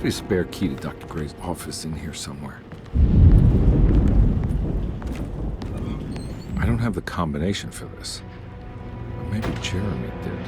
be a spare key to Dr. Gray's office in here somewhere. I don't have the combination for this. But maybe Jeremy did.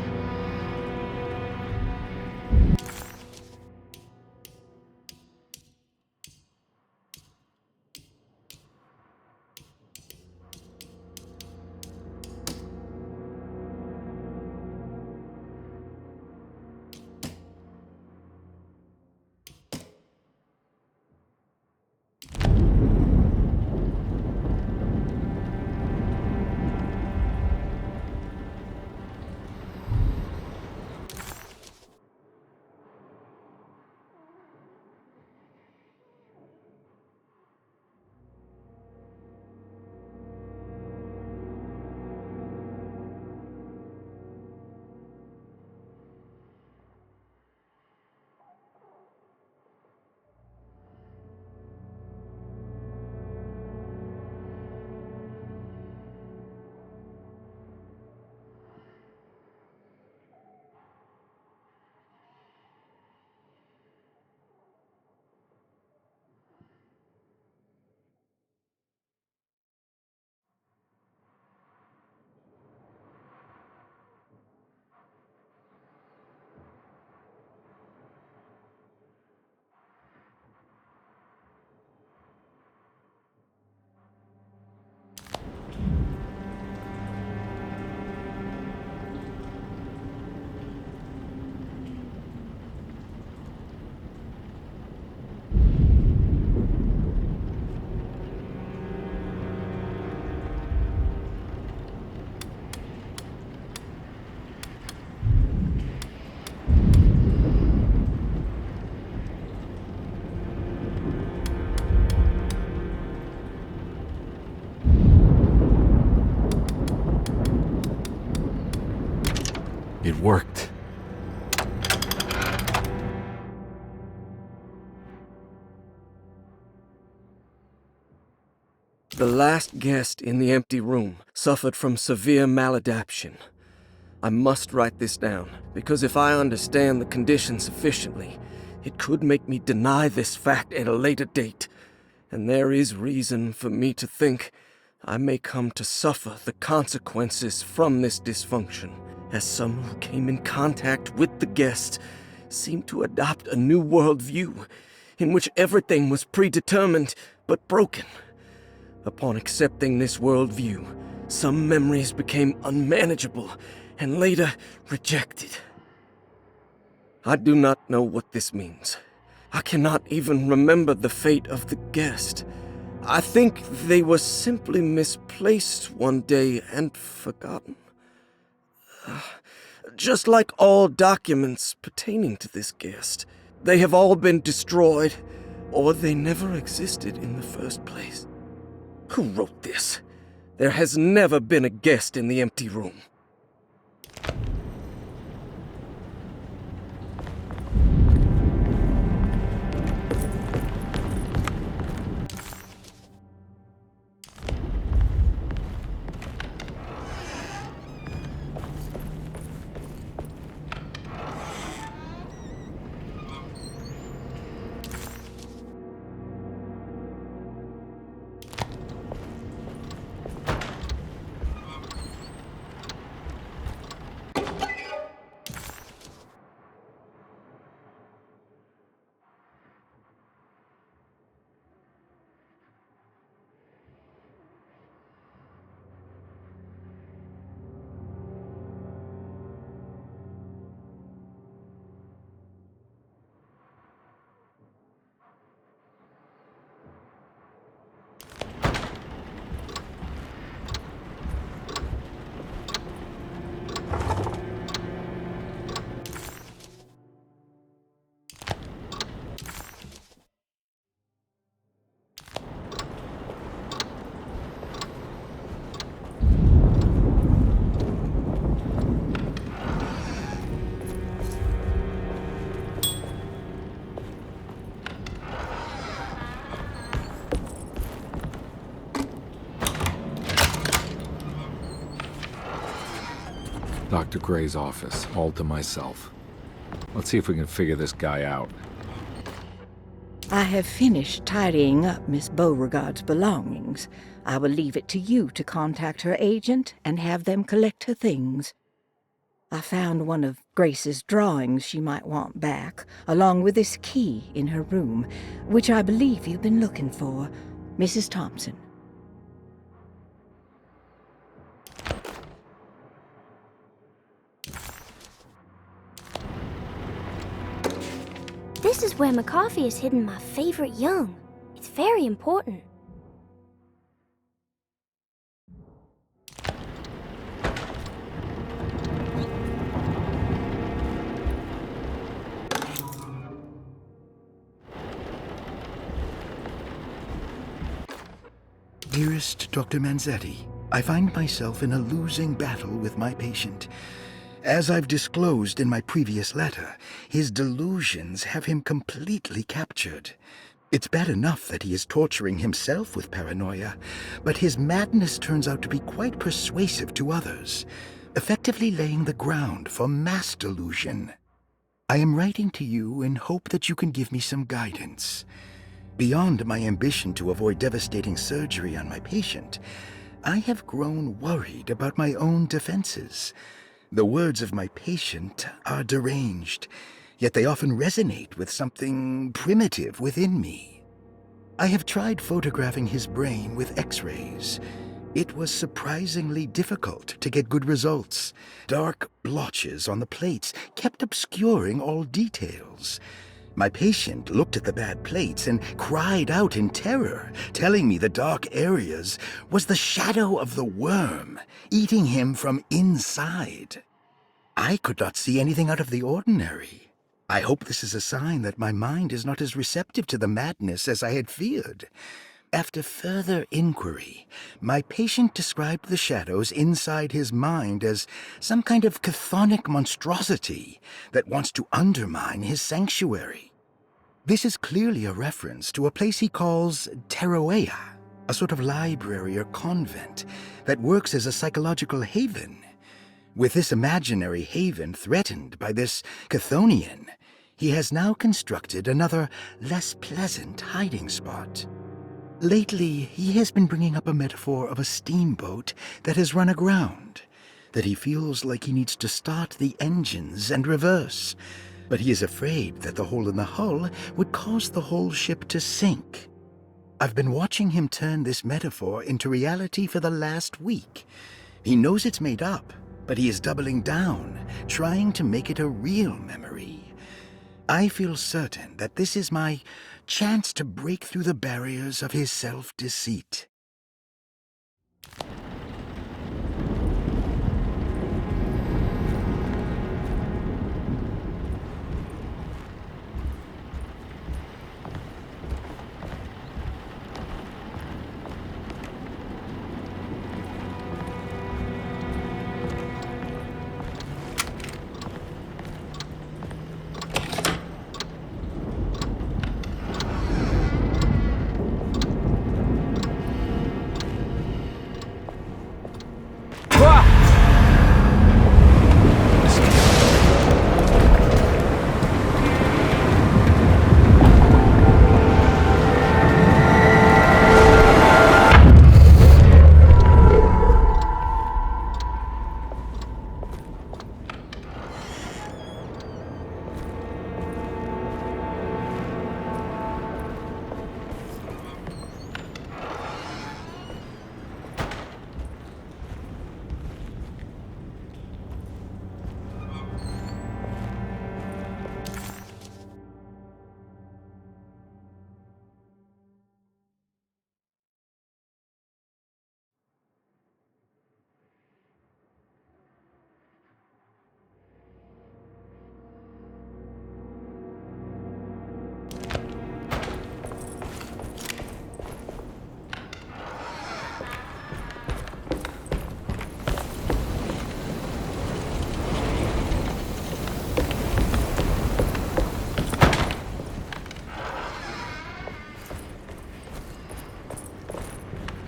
It worked. The last guest in the empty room suffered from severe maladaptation. I must write this down, because if I understand the condition sufficiently, it could make me deny this fact at a later date. And there is reason for me to think I may come to suffer the consequences from this dysfunction, as some who came in contact with the guest seemed to adopt a new worldview in which everything was predetermined but broken. Upon accepting this worldview, some memories became unmanageable and later rejected. I do not know what this means. I cannot even remember the fate of the guest. I think they were simply misplaced one day and forgotten. Just like all documents pertaining to this guest, they have all been destroyed, or they never existed in the first place. Who wrote this? There has never been a guest in the empty room. Dr. Gray's office, all to myself. Let's see if we can figure this guy out. I have finished tidying up Miss Beauregard's belongings. I will leave it to you to contact her agent and have them collect her things. I found one of Grace's drawings she might want back, along with this key in her room, which I believe you've been looking for, Mrs. Thompson. This is where McCarthy has hidden my favorite young. It's very important. Dearest Dr. Manzetti, I find myself in a losing battle with my patient. As I've disclosed in my previous letter, his delusions have him completely captured. It's bad enough that he is torturing himself with paranoia, but his madness turns out to be quite persuasive to others, effectively laying the ground for mass delusion. I am writing to you in hope that you can give me some guidance. Beyond my ambition to avoid devastating surgery on my patient, I have grown worried about my own defenses. The words of my patient are deranged, yet they often resonate with something primitive within me. I have tried photographing his brain with X-rays. It was surprisingly difficult to get good results. Dark blotches on the plates kept obscuring all details. My patient looked at the bad plates and cried out in terror, telling me the dark areas was the shadow of the worm, eating him from inside. I could not see anything out of the ordinary. I hope this is a sign that my mind is not as receptive to the madness as I had feared. After further inquiry, my patient described the shadows inside his mind as some kind of chthonic monstrosity that wants to undermine his sanctuary. This is clearly a reference to a place he calls Teroea, a sort of library or convent that works as a psychological haven. With this imaginary haven threatened by this Chthonian, he has now constructed another, less pleasant hiding spot. Lately, he has been bringing up a metaphor of a steamboat that has run aground, that he feels like he needs to start the engines and reverse, but he is afraid that the hole in the hull would cause the whole ship to sink. I've been watching him turn this metaphor into reality for the last week. He knows it's made up, but he is doubling down, trying to make it a real memory. I feel certain that this is my chance to break through the barriers of his self-deceit.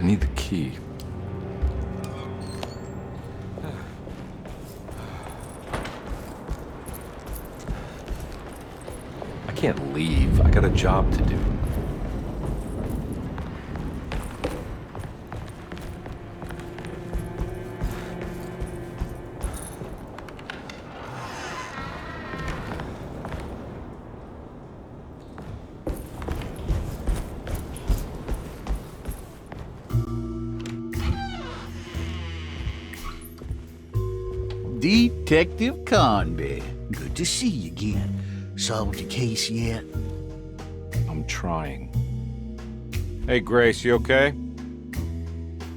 I need the key. I can't can't leave. I got a job to do. Detective Conby. Good to see you again. Solved your case yet? I'm trying. Hey, Grace, you okay?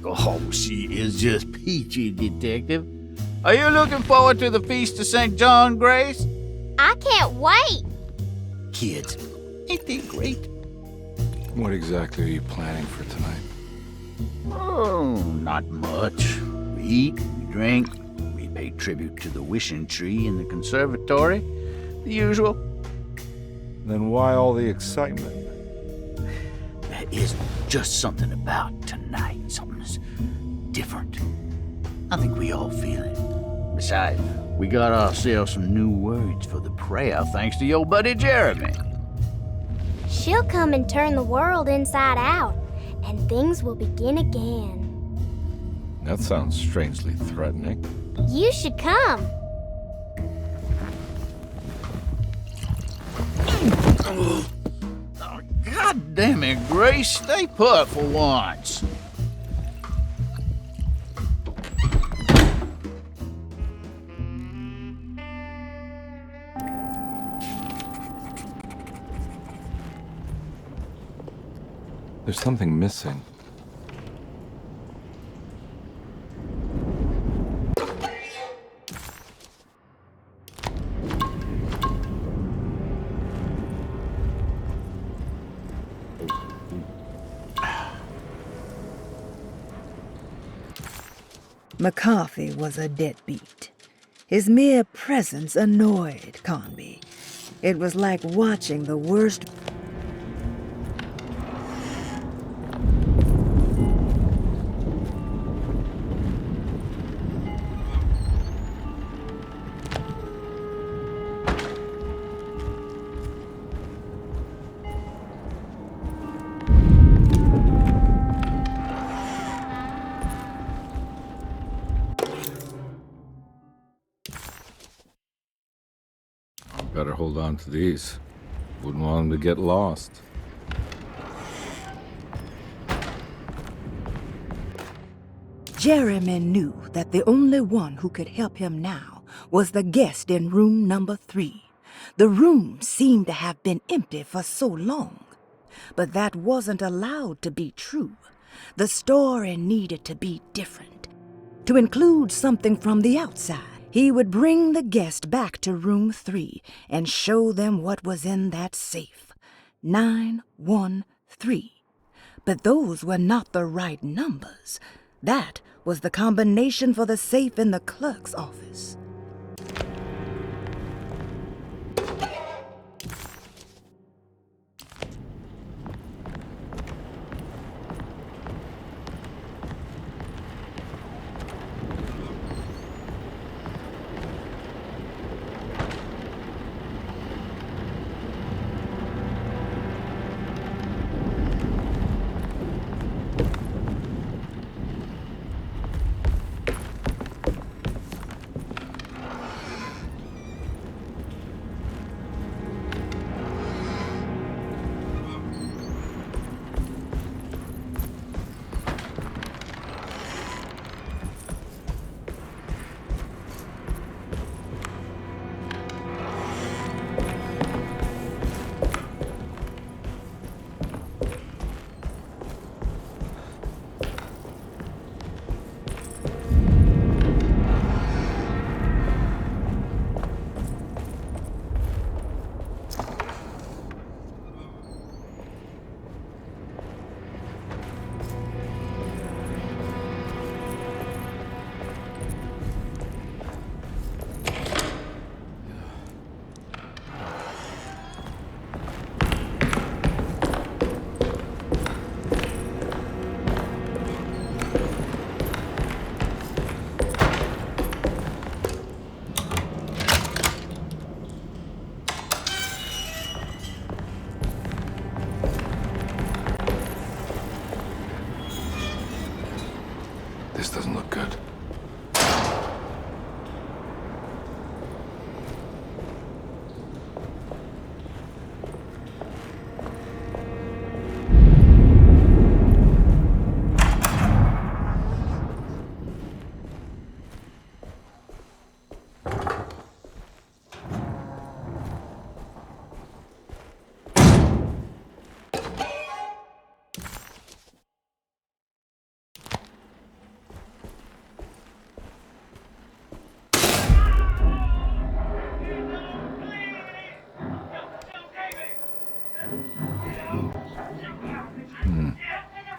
Oh, she is just peachy, Detective. Are you looking forward to the Feast of St. John, Grace? I can't wait. Kids, ain't they great? What exactly are you planning for tonight? Oh, not much. We eat, we drink, we pay tribute to the wishing tree in the conservatory. The usual. Then why all the excitement? There is just something about tonight. Something's different. I think we all feel it. Besides, we got ourselves some new words for the prayer thanks to your buddy Jeremy. She'll come and turn the world inside out, and things will begin again. That sounds strangely threatening. You should come. God damn it, Grace. Stay put for once. There's something missing. McCarthy was a deadbeat. His mere presence annoyed Conby. It was like watching the worst. Better hold on to these. Wouldn't want them to get lost. Jeremy knew that the only one who could help him now was the guest in room number 3. The room seemed to have been empty for so long. But that wasn't allowed to be true. The story needed to be different. To include something from the outside, he would bring the guest back to room 3 and show them what was in that safe. 913. But those were not the right numbers. That was the combination for the safe in the clerk's office. This doesn't look good.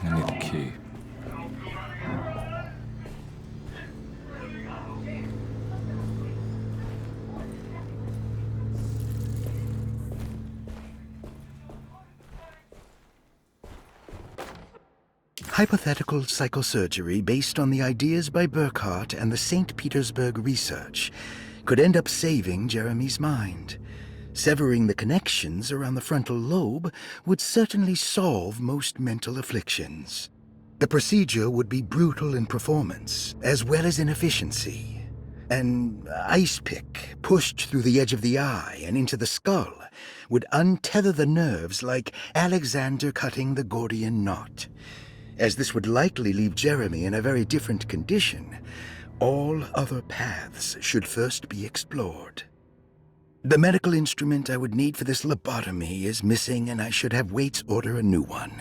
I need a key. Hypothetical psychosurgery based on the ideas by Burkhardt and the St. Petersburg research could end up saving Jeremy's mind. Severing the connections around the frontal lobe would certainly solve most mental afflictions. The procedure would be brutal in performance, as well as in efficiency. An ice pick pushed through the edge of the eye and into the skull would untether the nerves like Alexander cutting the Gordian knot. As this would likely leave Jeremy in a very different condition, all other paths should first be explored. The medical instrument I would need for this lobotomy is missing, and I should have Waits order a new one.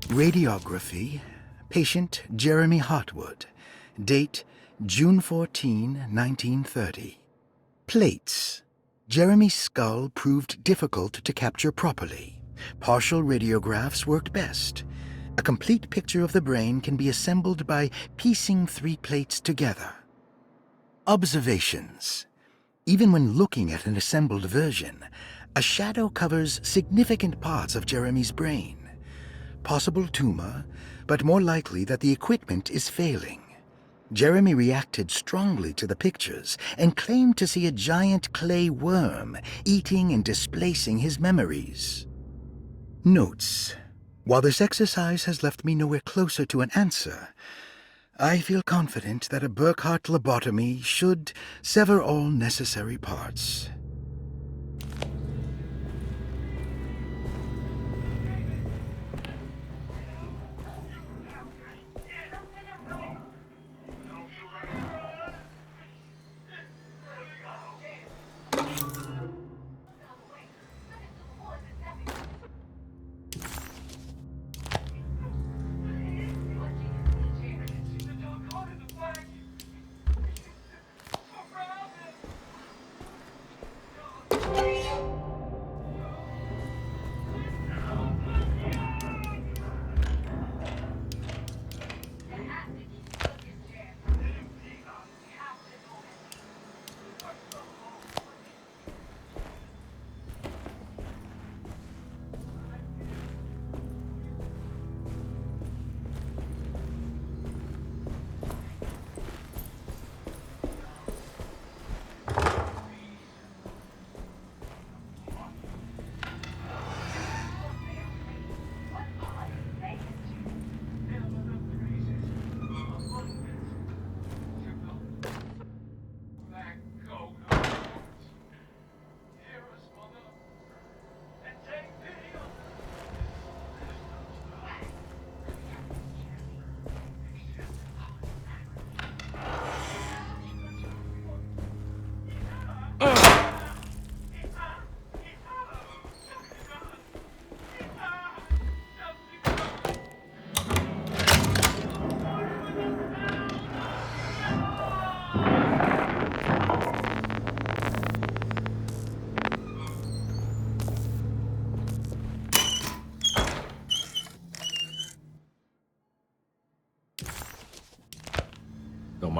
Radiography. Patient Jeremy Hotwood. Date June 14, 1930. Plates. Jeremy's skull proved difficult to capture properly. Partial radiographs worked best. A complete picture of the brain can be assembled by piecing 3 plates together. Observations. Even when looking at an assembled version, a shadow covers significant parts of Jeremy's brain. Possible tumor, but more likely that the equipment is failing. Jeremy reacted strongly to the pictures and claimed to see a giant clay worm eating and displacing his memories. Notes. While this exercise has left me nowhere closer to an answer, I feel confident that a Burkhardt lobotomy should sever all necessary parts.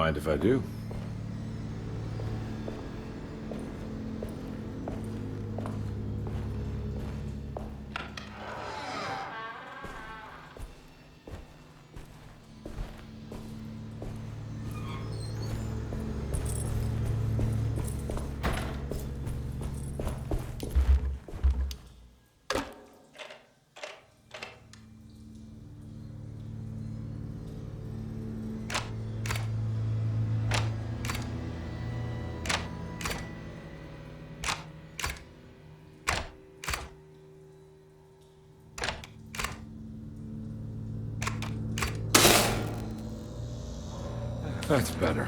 mind if I do? That's better.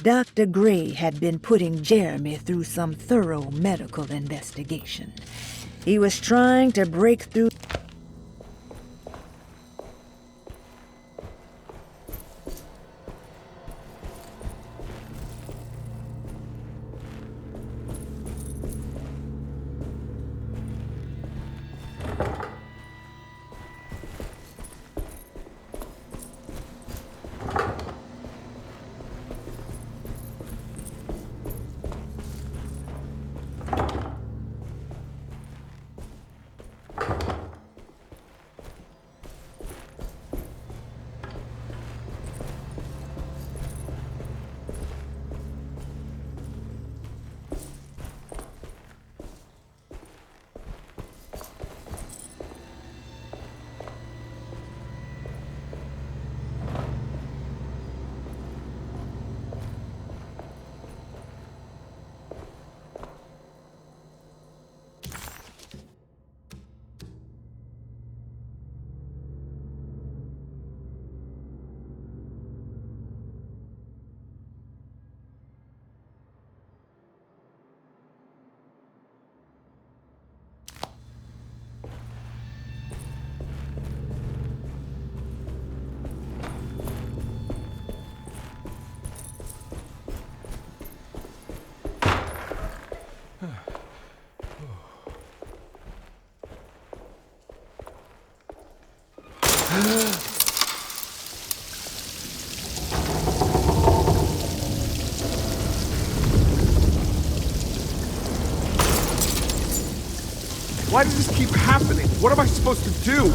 Dr. Gray had been putting Jeremy through some thorough medical investigation. He was trying to break through. Why does this keep happening? What am I supposed to do?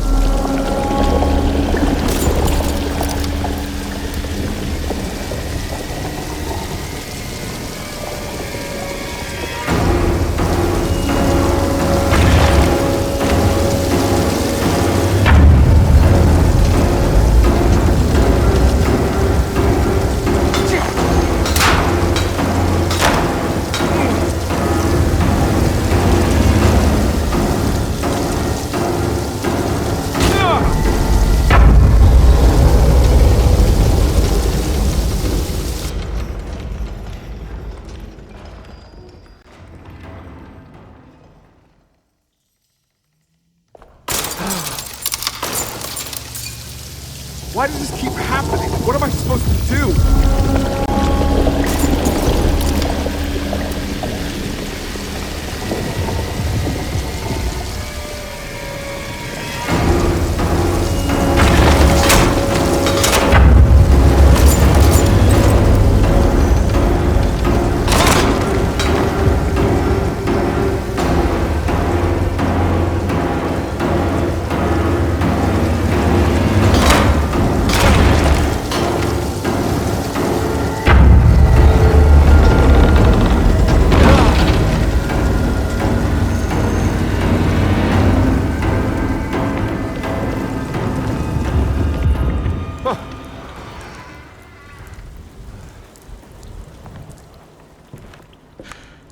Why does this keep happening? What am I supposed to do?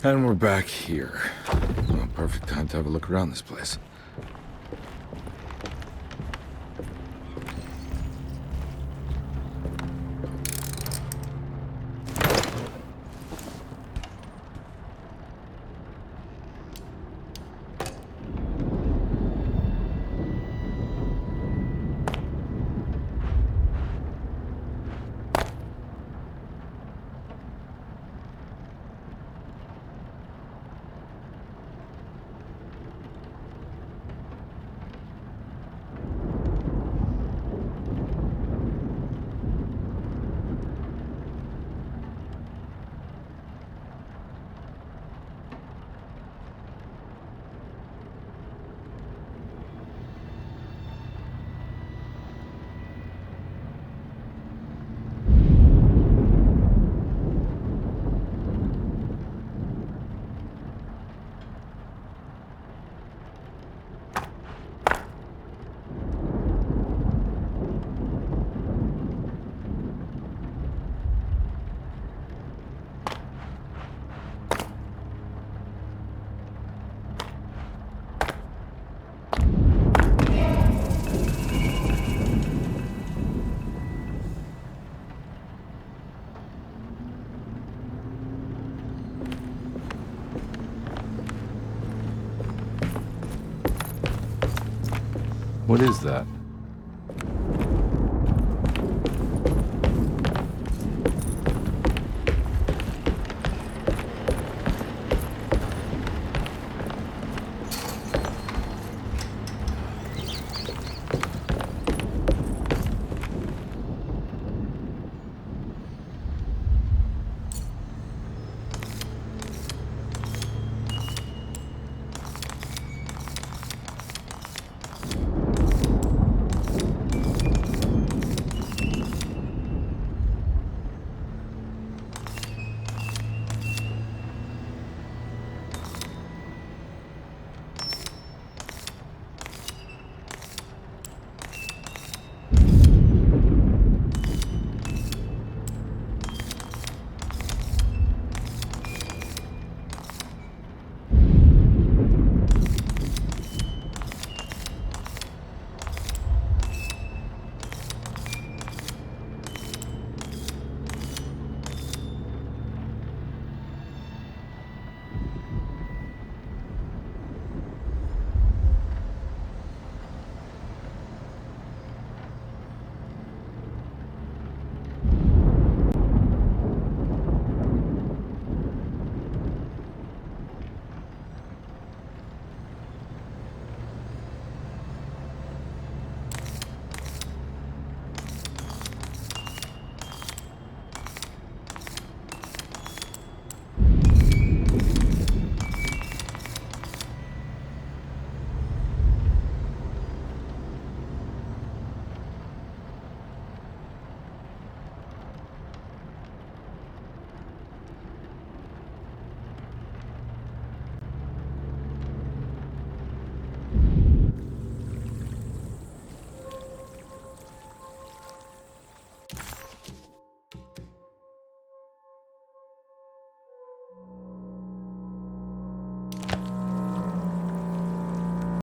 And we're back here. Well, perfect time to have a look around this place. What is that?